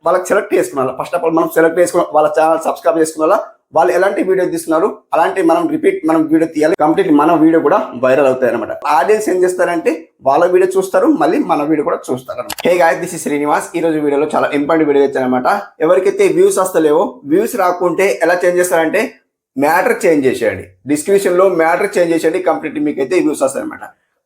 వాళ్ళకి సెలెక్ట్ చేసుకున్నా. First of all మనం సెలెక్ట్ చేసుకున్న వాళ్ళ ఛానల్ సబ్స్క్రైబ్ చేసుకున్న వాళ్ళు ఎలాంటి వీడియో తీస్తున్నారు అలాంటి మనం వీడియో తీయాలి. కంప్లీట్ మన వీడియో కూడా వైరల్ అవుతాయి అనమాట. ఆడియన్స్ ఏం చేస్తారంటే వాళ్ళ వీడియో చూస్తారు, మళ్ళీ మన వీడియో కూడా చూస్తారు. Hey guys, this is Srinivas. ఈ రోజు వీడియోలో చాలా ఇంపార్టెంట్ వీడియో ఇచ్చానమాట. ఎవరికైతే వ్యూస్ వస్తలేవో, వ్యూస్ రాకుంటే ఎలా చేంజ్ చేస్తారంటే మ్యాటర్ చేంజ్ చేసేయండి. డిస్క్రిప్షన్ లో మ్యాటర్ చేంజ్ చేసేయండి, కంప్లీట్ మీకైతే వ్యూస్ వస్తాయి అనమాట.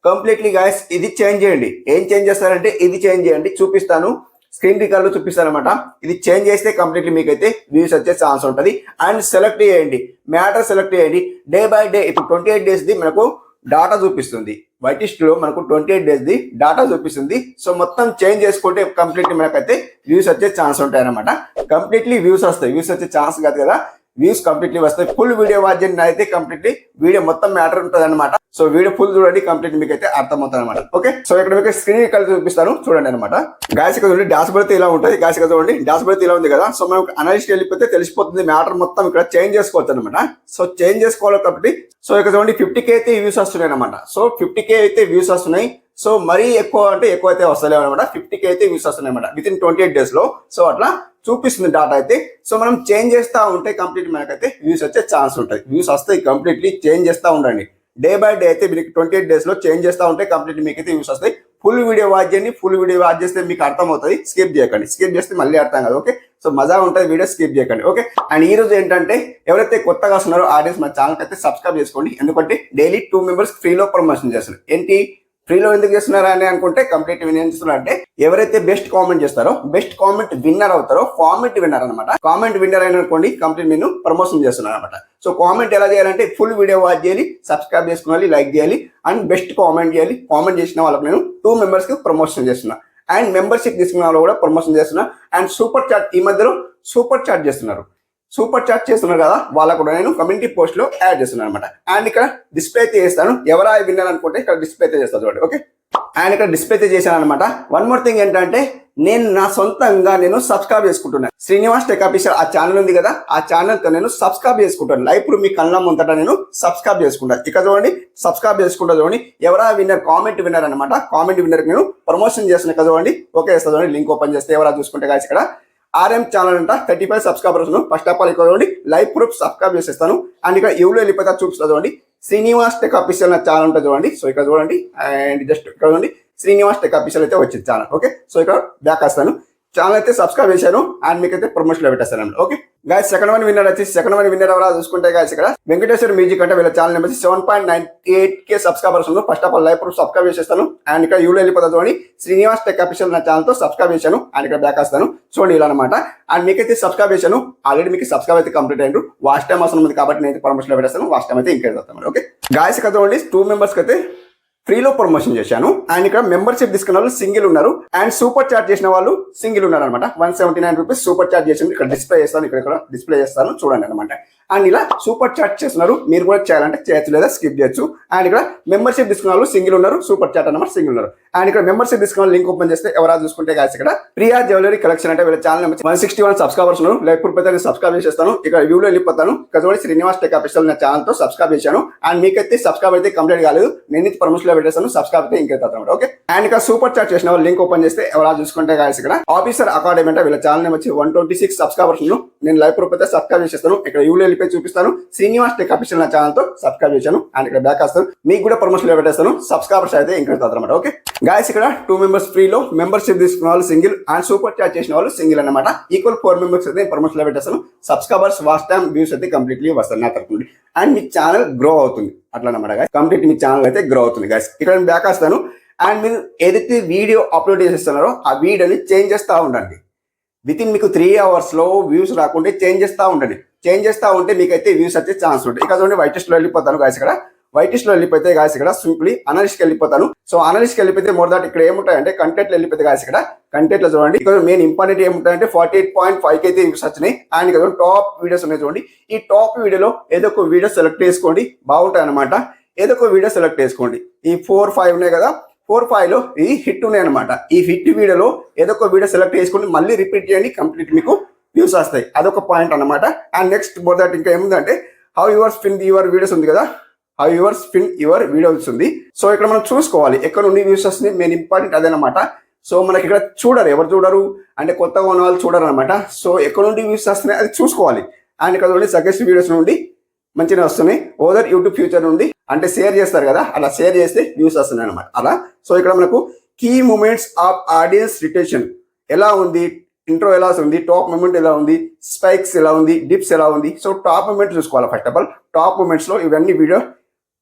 కంప్లీట్లీ గాయ్స్ ఇది చేంజ్ చేయండి. ఏం చేంజ్ చేస్తారంటే ఇది చేంజ్ చేయండి, చూపిస్తాను. స్క్రీన్ రికార్డ్ లో చూపిస్తాను అనమాట. ఇది చేంజ్ చేస్తే కంప్లీట్లీ మీకైతే వ్యూస్ వచ్చే ఛాన్స్ ఉంటుంది. అండ్ సెలెక్ట్ చేయండి, మ్యాటర్ సెలెక్ట్ చేయండి. డే బై డే ఇప్పుడు 28 days ది మనకు డాటా చూపిస్తుంది. వైటిస్ట్ లో మనకు 28 days ది డాటా చూపిస్తుంది. సో మొత్తం చేంజ్ చేసుకుంటే కంప్లీట్లీ మనకైతే వ్యూస్ వచ్చే ఛాన్స్ ఉంటాయి అనమాట. కంప్లీట్లీ వ్యూస్ వస్తాయి. వ్యూస్ వచ్చే ఛాన్స్ కాదు కదా, వ్యూస్ కంప్లీట్లీ వస్తాయి. ఫుల్ వీడియో వాచ్ చేయండి అయితే కంప్లీట్లీ వీడియో మొత్తం మ్యాటర్ ఉంటుంది అనమాట. సో వీడియో ఫుల్ చూడండి, కంప్లీట్ మీకు అయితే అర్థమవుతుంది అనమాట. ఓకే, సో ఇక్కడ మీకు స్క్రీన్ కలిసి చూపిస్తాను చూడండి అనమాట. గాయస్ ఇక్కడ చూడండి డాష్ బోర్డ్ ఇలా ఉంటుంది. గాయస్ ఇక్కడ చూడండి డాష్ బోర్డ్ ఇలా ఉంది కదా. సో మనం అనాలిసిస్ వెళ్ళిపోతే తెలిసిపోతుంది మ్యాటర్ మొత్తం. ఇక్కడ చేంజ్ చేసుకోవచ్చు అనమాట. సో చేంజ్ చేసుకోవాలి కాబట్టి సో ఇక్కడ చూడండి 50K అయితే వ్యూస్ వస్తున్నాయి అనమాట. సో 50K అయితే వ్యూస్ వస్తున్నాయి. సో మరీ ఎక్కువ అంటే ఎక్కువ అయితే వస్తలేవు అనమాట. 50K అయితే వ్యూస్ వస్తున్నాయి అనమాట విత్ ఇన్ 28 days లో. సో అట్లా చూపిస్తుంది డాటా అయితే. సో మనం చేంజ్ చేస్తూ ఉంటే కంప్లీట్ మనకైతే వ్యూస్ వచ్చే ఛాన్స్ ఉంటుంది. వ్యూస్ వస్తాయి, కంప్లీట్లీ చేంజ్ చేస్తూ ఉండండి. డే బై డే అయితే మీకు 28 days లో చేంజ్ చేస్తూ ఉంటే కంప్లీట్ మీకైతే వ్యూస్ వస్తాయి. ఫుల్ వీడియో వాచ్ చేయండి. ఫుల్ వీడియో వాచ్ చేస్తే మీకు అర్థం అవుతుంది. స్కిప్ చేయకండి, స్కిప్ చేస్తే మళ్ళీ అర్థం కాదు. ఓకే, సో మజా ఉంటుంది వీడియో, స్కిప్ చేయకండి. ఓకే, అండ్ ఈ రోజు ఏంటంటే ఎవరైతే కొత్తగా వస్తున్నారో ఆడియన్స్ మన ఛానల్ అయితే సబ్స్క్రైబ్ చేసుకోండి. ఎందుకంటే డైలీ 2 members ఫ్రీలో ప్రమోషన్ చేస్తున్నారు. ఏంటి ఫ్రీలో ఎందుకు చేస్తున్నారా అని అనుకుంటే కంప్లీట్ ఏం చేస్తున్నారు అంటే ఎవరైతే బెస్ట్ కామెంట్ చేస్తారో, బెస్ట్ కామెంట్ విన్నర్ అవుతారో, కామెంట్ విన్నర్ అనమాట. కామెంట్ విన్నర్ అయిన అనుకోండి కంప్లీట్ నేను ప్రమోషన్ చేస్తున్నాను అనమాట. సో కామెంట్ ఎలా చేయాలంటే ఫుల్ వీడియో వాచ్ చేయాలి, సబ్స్క్రైబ్ చేసుకోవాలి, లైక్ చేయాలి అండ్ బెస్ట్ కామెంట్ చేయాలి. కామెంట్ చేసిన వాళ్ళకి నేను 2 members కి ప్రమోషన్ చేస్తున్నా. అండ్ మెంబర్షిప్ తీసుకున్న వాళ్ళు కూడా ప్రమోషన్ చేస్తున్నా. అండ్ సూపర్ చాట్ ఈ మధ్యలో సూపర్ చాట్ చేస్తున్నారు. సూపర్ చాట్ చేస్తున్నారు కదా, వాళ్ళకు కూడా నేను కమ్యూనిటీ పోస్ట్ లో యాడ్ చేస్తున్నాను అనమాట. అండ్ ఇక్కడ డిస్ప్లే అయితే చేస్తాను. ఎవరా విన్నర్ అనుకుంటే ఇక్కడ డిస్ప్లే అయితే చేస్తాను చూడండి. ఓకే, అండ్ ఇక్కడ డిస్ప్లే అయితే చేశాను అనమాట. వన్ మోర్ థింగ్ ఏంటంటే నేను నా సొంతంగా నేను సబ్స్క్రైబ్ చేసుకుంటున్నాను. శ్రీనివాస్ టెక్ ఆఫీసర్ ఆ ఛానల్ ఉంది కదా, ఆ ఛానల్ తో నేను సబ్స్క్రైబ్ చేసుకుంటాను. లైవ్ ఇప్పుడు మీ కళ్ళ ముందట నేను సబ్స్క్రైబ్ చేసుకుంటాను. ఇక్కడ చూడండి సబ్స్క్రైబ్ చేసుకుంటా చూడండి. ఎవరా విన్నర్ కామెంట్ విన్నర్ అనమాట. కామెంట్ విన్నర్ నేను ప్రమోషన్ చేస్తున్నా కదా చూడండి. ఓకే వేస్తా చూడండి. లింక్ ఓపెన్ చేస్తే ఎవరా చూసుకుంటే గాయస్ ఇక్కడ RM ఛానల్ అంట 35 సబ్స్క్రైబర్స్. ఫస్ట్ ఆఫ్ ఆల్ ఇక్కడ చూడండి లైవ్ ప్రూఫ్ సబ్స్క్రైబ్ చేసేస్తాను. అండ్ ఇక్కడ ఎవరు వెళ్ళిపోతా చూపిస్తా చూడండి. శ్రీనివాస్ టెక్ ఆఫీసర్ నా ఛానల్ ఉంటుంది చూడండి. సో ఇక్కడ చూడండి అండ్ జస్ట్ ఇక్కడ చూడండి శ్రీనివాస్ టెక్ ఆఫీసర్ అయితే వచ్చింది ఛానల్. ఓకే, సో ఇక్కడ బ్యాక్ వస్తాను. ఛానల్ అయితే సబ్స్క్రైబ్ చేశాను అండ్ మీకైతే ప్రమోషన్ లో పెట్టేస్తాను. Okay guys, second one winner వచ్చి సెకండ్ వన్ విన్నర్ ఎవరా చూసుకుంటే గాయస్ ఇక్కడ వెంకటేశ్వర మ్యూజిక్ అంటే వీళ్ళ ఛానల్ నెంబర్ 7.98K సబ్స్క్రైబర్స్ ఉంది. First of all live proof subscribe చేసేస్తాను. అండ్ ఇక్కడ యూలో వెళ్ళిపోతా చూడండి శ్రీనివాస్ టెక్ ఆఫీసర్ నా ఛానల్ తో సబ్స్క్రైబ్ చేశాను. అండ్ ఇక్కడ బ్యాక్ వస్తాను చూడండి ఇలా అనమాట. అండ్ మీకైతే సబ్స్క్రైబ్ చేశాను. ఆల్రెడీ మీకు సబ్స్క్రైబ్ అయితే కంప్లీట్ అయ్యారు. వాచ్ టైం అవసరం ఉంది కాబట్టి నేను ప్రమోషన్ లో పెట్టేస్తాను. వాచ్ టైం అయితే ఇంకా వెళ్తాను. ఓకే గాయస్ ఇక్కడ చూడండి 2 members కి అయితే ఫ్రీలో ప్రమోషన్ చేశాను. అండ్ ఇక్కడ మెంబర్షిప్ తీసుకున్న వాళ్ళు సింగిల్ ఉన్నారు. అండ్ సూపర్ చాట్ చేసిన వాళ్ళు సింగిల్ ఉన్నారు అనమాట. 179 రూపీస్ సూపర్ చాట్ చేసి ఇక్కడ డిస్ప్లే చేస్తాను. ఇక్కడ డిస్ప్లే చేస్తాను చూడండి అనమాట. అండ్ ఇలా సూపర్ చాట్ చేస్తున్నారు. మీరు కూడా చేయాలంటే చేయొచ్చు లేదా స్కిప్ చేయొచ్చు. అండ్ ఇక్కడ మెంబర్షిప్ తీసుకున్న వాళ్ళు సింగిల్ ఉన్నారు. సూపర్ చాట్ అన్నమాట సింగిల్ ఉన్నారు. అండ్ ఇక్కడ మెంబర్షిప్ తీసుకున్న లింక్ ఓపెన్ చేస్తే ఎవరా చూసుకుంటే గాయస్ ఇక్కడ ప్రియా జ్యువెలరీ కలెక్షన్ అంటే వీళ్ళ ఛానల్ నెంబర్ 161 సబ్స్క్రైబర్స్ ఉన్నారు. లేకపోతే నేను సబ్స్క్రైబ్ చేస్తాను. ఇక్కడ వ్యూలో వెళ్ళిపోతాను. ఇక్కడ చూడండి శ్రీనివాస్ టెక్ ఆఫీసర్ నా ఛానల్ తో సబ్స్క్రైబ్ చేశాను. అండ్ మీకైతే సబ్స్క్రైబ్ అయితే కంప్లీట్ కాలేదు. నేను ప్రమోషన్ లో పెట్టేస్తాను. సబ్స్క్రైబ్ అయితే ఇంకెళ్తాను. ఓకే, అండ్ ఇక్కడ సూపర్ చాట్ చేసిన వాళ్ళు లింక్ ఓపెన్ చేస్తే ఎవరా చూసుకుంటే గాయస్ ఇక్కడ ఆఫీసర్ అకాడమీ అంటే వీళ్ళ ఛానల్ నెంబర్ 126 సబ్స్క్రైబర్స్ ఉన్నారు. నేను లైవ్ ప్రూఫ్ అయితే సబ్స్క్రైబ్ చేస్తాను. ఇక్కడ వ్యూలో వెళ్ళిపోయి చూపిస్తాను. శ్రీనివాస్ టెక్ ఆఫీసర్ నా ఛానల్ తో సబ్స్క్రైబ్ చేశాను. అండ్ ఇక్కడ బ్యాక్ వస్తాను. మీకు కూడా ప్రమోషన్ లో పెట్టేస్తాను. సబ్స్క్రైబర్స్ అయితే ఇంకెళ్తారు అనమాట. ఓకే గాయస్ ఇక్కడ 2 members ఫ్రీలో మెంబర్షిప్ తీసుకున్న వాళ్ళు సింగిల్ అండ్ సూపర్ చాట్ చేసిన వాళ్ళు సింగిల్ అనమాట. ఈక్వల్ 4 members అయితే ప్రమోషన్ లో పెట్టేస్తాను. సబ్స్క్రైబర్స్ వాచ్ టైం వ్యూస్ అయితే కంప్లీట్లీ వస్తాయి నా తరఫు నుండి. అండ్ మీ ఛానల్ గ్రో అవుతుంది అట్లా అనమాట. కంప్లీట్ మీ ఛానల్ అయితే గ్రో అవుతుంది గాయస్. ఇక్కడ బ్యాక్ వస్తాను. అండ్ మీరు ఏదైతే వీడియో అప్లోడ్ చేసేస్తున్నారో ఆ వీడియోని చేంజ్ చేస్తూ ఉండండి. విత్ ఇన్ మీకు 3 hours లో వ్యూస్ రాకుంటే చేంజ్ చేస్తూ ఉండండి. చేంజ్ చేస్తూ ఉంటే మీకైతే వ్యూస్ వచ్చే ఛాన్స్ ఉంటుంది. ఇక్కడ చూడండి వైటిస్ట్ లో వెళ్ళిపోతాను గాయస్. ఇక్కడ వైటిస్ట్ లో వెళ్ళిపోతే గాయస్ ఇక్కడ సింప్లీ అనలిస్ట్ కి వెళ్ళిపోతాను. సో అనలిస్ట్ కి వెళ్ళిపోతే మోర్ దాట్ ఇక్కడ ఏముంటాయంటే కంటెంట్ లో వెళ్ళిపోతే గాయస్ ఇక్కడ కంటెంట్ లో చూడండి. ఇక్కడ మెయిన్ ఇంపార్టెంట్ ఏముంటాయంటే 48.5 అయితే వ్యూస్ వచ్చినాయి. అండ్ ఇక్కడ టాప్ వీడియోస్ ఉన్నాయి చూడండి. ఈ టాప్ వీడియోలో ఏదో ఒక వీడియో సెలెక్ట్ చేసుకోండి, బాగుంటాయి అనమాట. ఏదో ఒక వీడియో సెలెక్ట్ చేసుకోండి. ఈ 4-5 ఉన్నాయి కదా, 4-5 లో ఈ హిట్ ఉన్నాయి అనమాట. ఈ హిట్ వీడియోలో ఏదో ఒక వీడియో సెలెక్ట్ చేసుకుని మళ్ళీ రిపీట్ చేయండి, కంప్లీట్ మీకు వ్యూస్ వస్తాయి. అదొక పాయింట్ అనమాట. అండ్ నెక్స్ట్ మోర్ దాట్ ఇంకా ఏముందంటే how your spin your videos ఉంది కదా, how your spin your videos ఉంది. సో ఇక్కడ మనం చూసుకోవాలి ఎక్కడ నుండి వ్యూస్ వస్తుంది. Main important అదేనమాట. సో మనకి ఇక్కడ చూడరు, ఎవరు చూడరు అంటే కొత్తగా ఉన్న వాళ్ళు చూడరు అనమాట. సో ఎక్కడ నుండి వ్యూస్ వస్తున్నాయి అది చూసుకోవాలి. అండ్ ఇక్కడ నుండి సజెస్ట్ వీడియోస్ నుండి మంచిగా వస్తున్నాయి. ఓదర్ యూట్యూబ్ ఫ్యూచర్ నుండి అంటే షేర్ చేస్తారు కదా, అలా షేర్ చేస్తే వ్యూస్ వస్తున్నాయి అనమాట అలా. సో ఇక్కడ మనకు key moments of audience retention ఎలా ఉంది, ఇంట్రో ఎలా ఉంది, టాప్ మూమెంట్ ఎలా ఉంది, స్పైక్స్ ఎలా ఉంది, డిప్స్ ఎలా ఉంది. సో టాప్ మూమెంట్ చూసుకోవాలి. ఫస్ట్ ఆఫ్ ఆల్ టాప్ మూమెంట్స్లో ఇవన్నీ వీడియో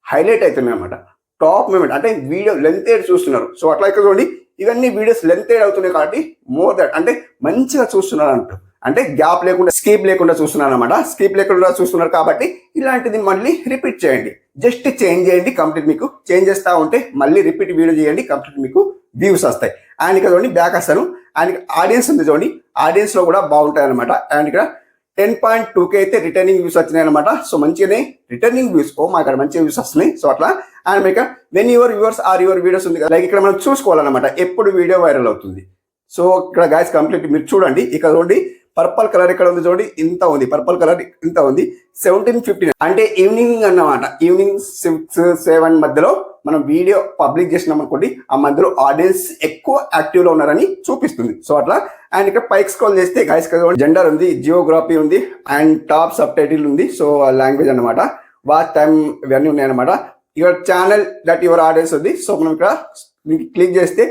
హైలైట్ అవుతున్నాయి అనమాట. టాప్ మూమెంట్ అంటే వీడియో లెంత్ ఏడ్ చూస్తున్నారు. సో అట్లా ఇక్కడ చూడండి, ఇవన్నీ వీడియోస్ లెంత్ ఏడ్ అవుతున్నాయి కాబట్టి మోర్ దట్ అంటే మంచిగా చూస్తున్నారు అంటూ, అంటే గ్యాప్ లేకుండా స్కిప్ లేకుండా చూస్తున్నారు అనమాట. స్కిప్ లేకుండా చూస్తున్నారు కాబట్టి ఇలాంటిది మళ్ళీ రిపీట్ చేయండి. జస్ట్ చేంజ్ చేయండి, కంప్లీట్ మీకు చేంజ్ చేస్తూ ఉంటే మళ్ళీ రిపీట్ వీడియో చేయండి, కంప్లీట్ మీకు వ్యూస్ వస్తాయి. అండ్ ఇక్కడ చూడండి బ్యాక్ వస్తాను. అండ్ ఆడియన్స్ ఉంది చూడండి, ఆడియన్స్లో కూడా బాగుంటాయి అనమాట. అండ్ ఇక్కడ 10.2K అయితే రిటర్నింగ్ వ్యూస్ వచ్చినాయి అనమాట. సో మంచిగానే రిటర్నింగ్ వ్యూస్, మా ఇక్కడ మంచిగా వ్యూస్ వస్తున్నాయి. సో అట్లా అండ్ మీకు when your viewers are your videos ఉంది కదా, లైక్ ఇక్కడ మనం చూసుకోవాలన్నమాట ఎప్పుడు వీడియో వైరల్ అవుతుంది. సో ఇక్కడ గాయస్ కంప్లీట్ మీరు చూడండి, ఇక్కడ చూడండి పర్పల్ కలర్ ఇక్కడ ఉంది చూడండి, ఇంత ఉంది పర్పల్ కలర్ ఇంత ఉంది. 17:15 అంటే ఈవినింగ్ అన్నమాట. ఈవినింగ్ 6-7 మధ్యలో మనం వీడియో పబ్లిక్ చేసినాం అనుకోండి, ఆ మధ్యలో ఆడియన్స్ ఎక్కువ యాక్టివ్లో ఉన్నారని చూపిస్తుంది. సో అట్లా అండ్ ఇక్కడ పైకి స్క్రోల్ చేస్తే గైస్ జెండర్ ఉంది, జియోగ్రఫీ ఉంది, అండ్ టాప్ సబ్ టైటిల్ ఉంది. సో లాంగ్వేజ్ అనమాట, వాచ్ టైమ్ ఇవన్నీ ఉన్నాయి అనమాట. ఇక్కడ ఛానల్ దట్ యువర్ ఆడియన్స్ ఉంది. సో మనం ఇక్కడ క్లిక్ చేస్తే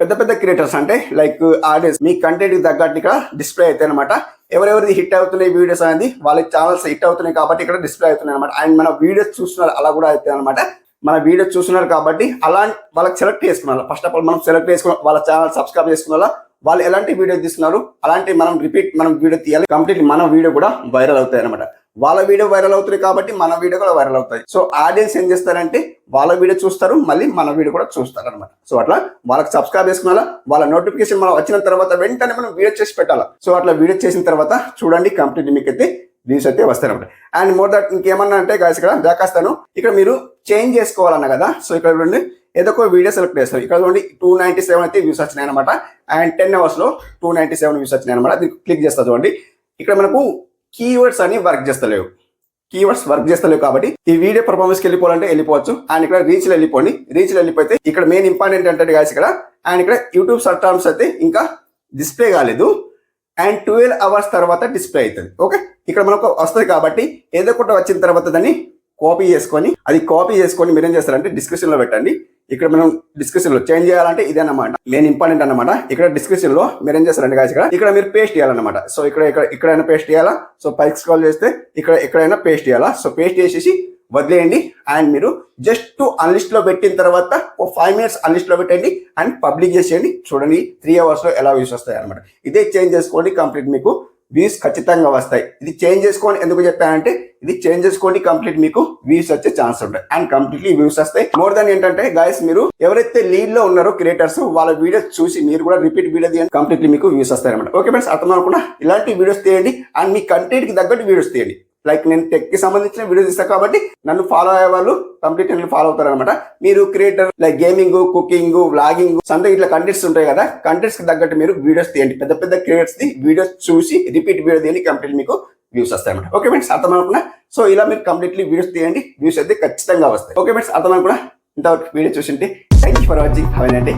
పెద్ద పెద్ద క్రియేటర్స్ అంటే లైక్ ఆడియన్స్ మీ కంటెంట్కి తగ్గట్టు ఇక్కడ డిస్ప్లే అవుతాయి అనమాట. ఎవరెవరిది హిట్ అవుతున్నాయి వీడియోస్ అనేది వాళ్ళ ఛానల్స్ హిట్ అవుతున్నాయి కాబట్టి ఇక్కడ డిస్ప్లే అవుతున్నాయి అనమాట. అండ్ మన వీడియోస్ చూస్తున్నారు అలా కూడా అవుతాయి అనమాట. మన వీడియోస్ చూస్తున్నారు కాబట్టి అలా వాళ్ళకి సెలెక్ట్ చేసుకున్నారు. ఫస్ట్ ఆఫ్ ఆల్ మనం సెలెక్ట్ చేసుకున్న వాళ్ళ ఛానల్ సబ్స్క్రైబ్ చేసుకున్న వాళ్ళు ఎలాంటి వీడియో తీస్తున్నారు అలాంటి మనం వీడియో తీయాలి. కంప్లీట్ మన వీడియో కూడా వైరల్ అవుతాయి అనమాట. వాళ్ళ వీడియో వైరల్ అవుతుంది కాబట్టి మన వీడియో కూడా వైరల్ అవుతాయి. సో ఆడియన్స్ ఏం చేస్తారంటే వాళ్ళ వీడియో చూస్తారు, మళ్ళీ మన వీడియో కూడా చూస్తారు అనమాట. సో అట్లా వాళ్ళకి సబ్స్క్రైబ్ చేసుకున్నా వాళ్ళ నోటిఫికేషన్ మనం వచ్చిన తర్వాత వెంటనే మనం వీడియో చేసి పెట్టాలి. సో అట్లా వీడియో చేసిన తర్వాత చూడండి కంప్లీట్ మీకైతే వ్యూస్ అయితే వస్తాయి అనమాట. అండ్ మోర్ దట్ ఇంకేమన్నా అంటే గాయస్ ఇక్కడ జాకేస్తాను, ఇక్కడ మీరు చేంజ్ చేసుకోవాలన్నా కదా. సో ఇక్కడ చూడండి ఏదో ఒక వీడియో సెలెక్ట్ చేస్తారు. ఇక్కడ చూడండి 297 అయితే వ్యూస్ వచ్చినాయి అనమాట. అండ్ 10 అవర్స్లో 297 వ్యూస్ వచ్చినాయి అనమాట. అది క్లిక్ చేస్తా చూడండి, ఇక్కడ మనకు కీవర్డ్స్ అని వర్క్ చేస్తలేవు. కీవర్డ్స్ వర్క్ చేస్తలేవు కాబట్టి ఈ వీడియో పర్ఫార్మెన్స్కి వెళ్ళిపోవాలంటే వెళ్ళిపోవచ్చు. అండ్ ఇక్కడ రీచ్లో వెళ్ళిపోండి. రీచ్లో వెళ్ళిపోతే ఇక్కడ మెయిన్ ఇంపార్టెంట్ అంటే గాయస్ ఇక్కడ అండ్ ఇక్కడ యూట్యూబ్ సర్చ్ టర్మ్స్ అయితే ఇంకా డిస్ప్లే కాలేదు. అండ్ 12 అవర్స్ తర్వాత డిస్ప్లే అవుతుంది. ఓకే, ఇక్కడ మనకు వస్తుంది కాబట్టి ఏదో ఒకటి వచ్చిన తర్వాత దాన్ని కాపీ చేసుకొని మీరు ఏం చేస్తారంటే డిస్క్రిప్షన్లో పెట్టండి. ఇక్కడ మనం డిస్క్రిప్షన్లో చేంజ్ చేయాలంటే ఇదే అన్నమాట మెయిన్ ఇంపార్టెంట్ అన్నమాట. ఇక్కడ డిస్క్రిప్షన్లో మీరు ఏం చేస్తారంటే గాయస్ ఇక్కడ మీరు పేస్ట్ చేయాలన్నమాట. సో ఇక్కడైనా పేస్ట్ చేయాలా. సో పైకి స్క్రోల్ చేస్తే ఎక్కడైనా పేస్ట్ చేయాలా. సో పేస్ట్ చేసేసి వదిలేయండి. అండ్ మీరు జస్ట్ అన్లిస్ట్ లో పెట్టిన తర్వాత 5 మినిట్స్ అన్లిస్ట్ లో పెట్టండి అండ్ పబ్లిక్ చేసేయండి. చూడండి 3 అవర్స్లో ఎలా వ్యూస్ వస్తాయి అనమాట. ఇదే చేంజ్ చేసుకోండి, కంప్లీట్ మీకు వ్యూస్ ఖచ్చితంగా వస్తాయి. ఇది చేంజ్ చేసుకోండి ఎందుకు చెప్పానంటే ఇది చేంజ్ చేసుకోండి కంప్లీట్ మీకు వ్యూస్ వచ్చే ఛాన్స్ ఉంటాయి అండ్ కంప్లీట్లీ వ్యూస్ వస్తాయి. మోర్ దాన్ ఏంటంటే గాయస్ మీరు ఎవరైతే లీడ్ లో ఉన్నారో క్రియేటర్స్ వాళ్ళ వీడియోస్ చూసి మీరు కూడా రిపీట్ వీడియో తీయండి, కంప్లీట్లీ మీకు వ్యూస్ వస్తాయి అనమాట. ఓకే ఫ్రెండ్స్, అర్థం అనుకున్నా ఇలాంటి వీడియోస్ తీయండి అండ్ మీ కంటెంట్ కి తగ్గట్టు వీడియోస్ తీయండి. లైక్ నేను టెక్ కి సంబంధించిన వీడియోస్ ఇస్తాను కాబట్టి నన్ను ఫాలో అయ్యే వాళ్ళు కంప్లీట్ ఫాలో అవుతారు అనమాట. మీరు creator like gaming, cooking, vlogging something ఇట్లా కంటెంట్స్ ఉంటాయి కదా, కంటెంట్స్ కి తగ్గట్టు మీరు వీడియోస్ తీయండి. పెద్ద పెద్ద క్రియేటర్స్ ది వీడియోస్ చూసి రిపీట్ వీడియో తీయండి, కంప్లీట్ మీకు వ్యూస్ వస్తాయి అనమాట. ఓకే ఫ్రెండ్స్, అర్థం అనుకున్నా. సో ఇలా మీరు కంప్లీట్లీ వీడియోస్ తీయండి, వ్యూస్ అయితే ఖచ్చితంగా వస్తాయి. ఓకే ఫ్రెండ్స్, అర్థం అనుకున్నా. ఇంతవరకు వీడియో చూసింటే thank you for watching. Have a nice day.